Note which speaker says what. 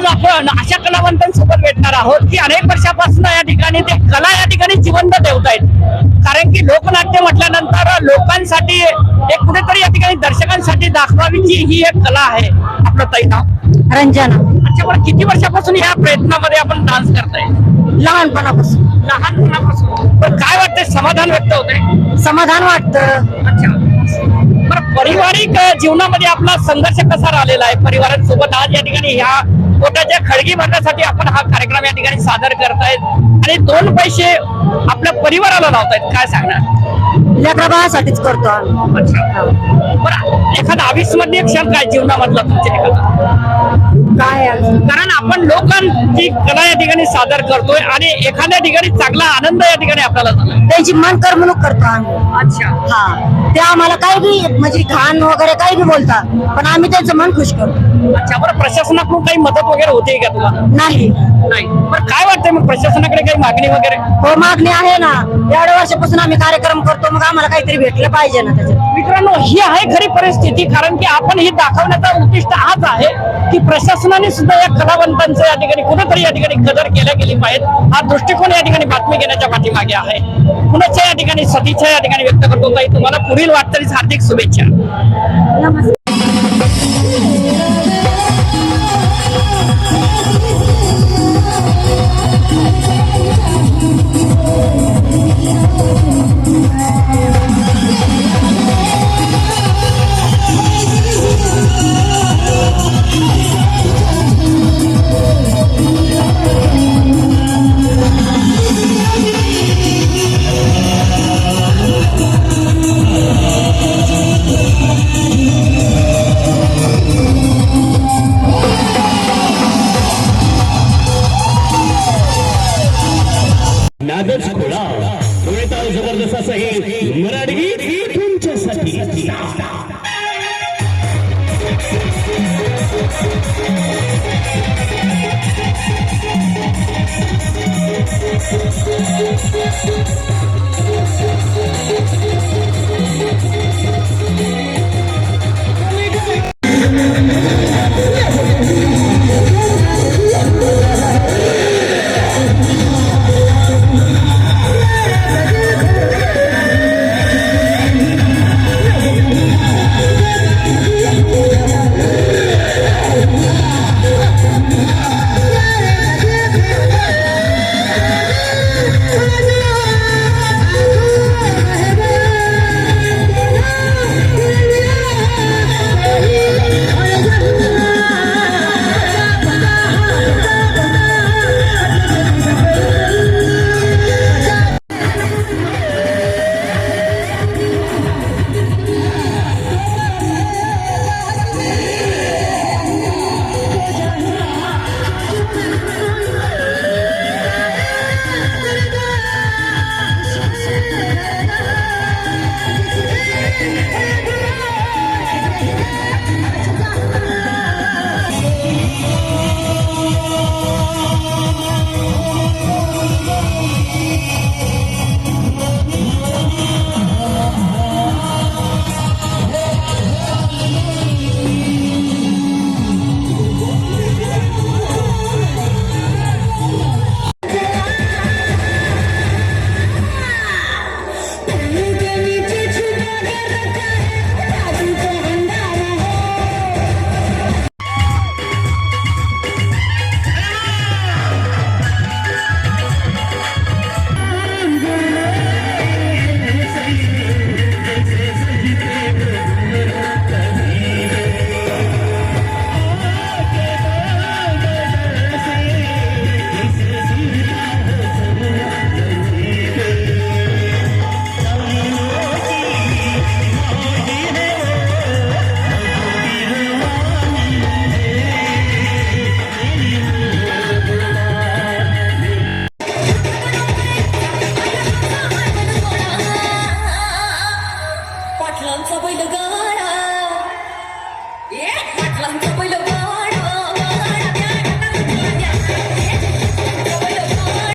Speaker 1: आज आपण अशा कलावंतांसोबत भेटणार आहोत की अनेक वर्षापासून या ठिकाणी ते कला या ठिकाणी जिवंत ठेवतायत. कारण की लोकनाट्य म्हटल्यानंतर लोकांसाठी एक कुठेतरी या ठिकाणी दर्शकांसाठी दाखवावीची ही एक कला आहे. आपलं ताई नाव?
Speaker 2: रंजना.
Speaker 1: अच्छा, बरं किती वर्षापासून या प्रयत्नामध्ये आपण डान्स करताय?
Speaker 2: लहानपणापासून.
Speaker 1: लहानपणापासून. पण काय वाटतंय, समाधान व्यक्त होतंय?
Speaker 2: समाधान वाटतं.
Speaker 1: अच्छा, बरं पारिवारिक जीवनामध्ये आपला संघर्ष कसा राहिलेला आहे परिवारांसोबत? आज या ठिकाणी ह्या पोटाच्या खळगी भरण्यासाठी आपण हा कार्यक्रम या ठिकाणी सादर करतायत आणि 2 पैसे आपल्या परिवाराला लावतायत, काय सांगणार?
Speaker 2: लेकरा बाळासाठीच करतो आम्ही.
Speaker 1: अच्छा, बरं एखादा अविस्मरणीय क्षण काय जीवनामधला तुमच्या एखादा?
Speaker 2: काय
Speaker 1: कारण आपण लोकांची कला या ठिकाणी सादर करतोय आणि एखाद्या ठिकाणी चांगला आनंद या ठिकाणी आपल्याला झाला.
Speaker 2: त्यांची मन करमणूक करतो आम्ही.
Speaker 1: अच्छा,
Speaker 2: हा, ते आम्हाला काही बी म्हणजे घाण वगैरे काही बी बोलतात, पण आम्ही त्यांचं मन खुश करतो.
Speaker 1: अच्छा, बरं प्रशासनाकडून काही मदत वगैरे होते का तुम्हाला?
Speaker 2: नाही.
Speaker 1: नाही. बरं काय वाटतंय मग, प्रशासनाकडे काही मागणी वगैरे?
Speaker 2: हो, मागणी आहे ना. एवढ्या वर्षापासून आम्ही कार्यक्रम करतो, मग आम्हाला काहीतरी भेटलं पाहिजे ना त्याच्यात.
Speaker 1: मित्रांनो, ही आहे खरी परिस्थिती. कारण की आपण ही दाखवण्याचा उद्दिष्ट हाच आहे की प्रशासनाने सुद्धा या कलावंतांचं या ठिकाणी कुठेतरी या ठिकाणी कदर केल्या गेली पाहिजे. हा दृष्टिकोन या ठिकाणी बातमी घेण्याच्या पाठीमागे आहे. पुण्याच्या या ठिकाणी सदिच्छा या ठिकाणी व्यक्त करतो. ताई, तुम्हाला पुढील वाटचालीस हार्दिक शुभेच्छा.
Speaker 2: नमस्कार.
Speaker 3: नादच खोळा थोडे ताल जबरदस्त असं हे मराठी गीत तुमच्यासाठी.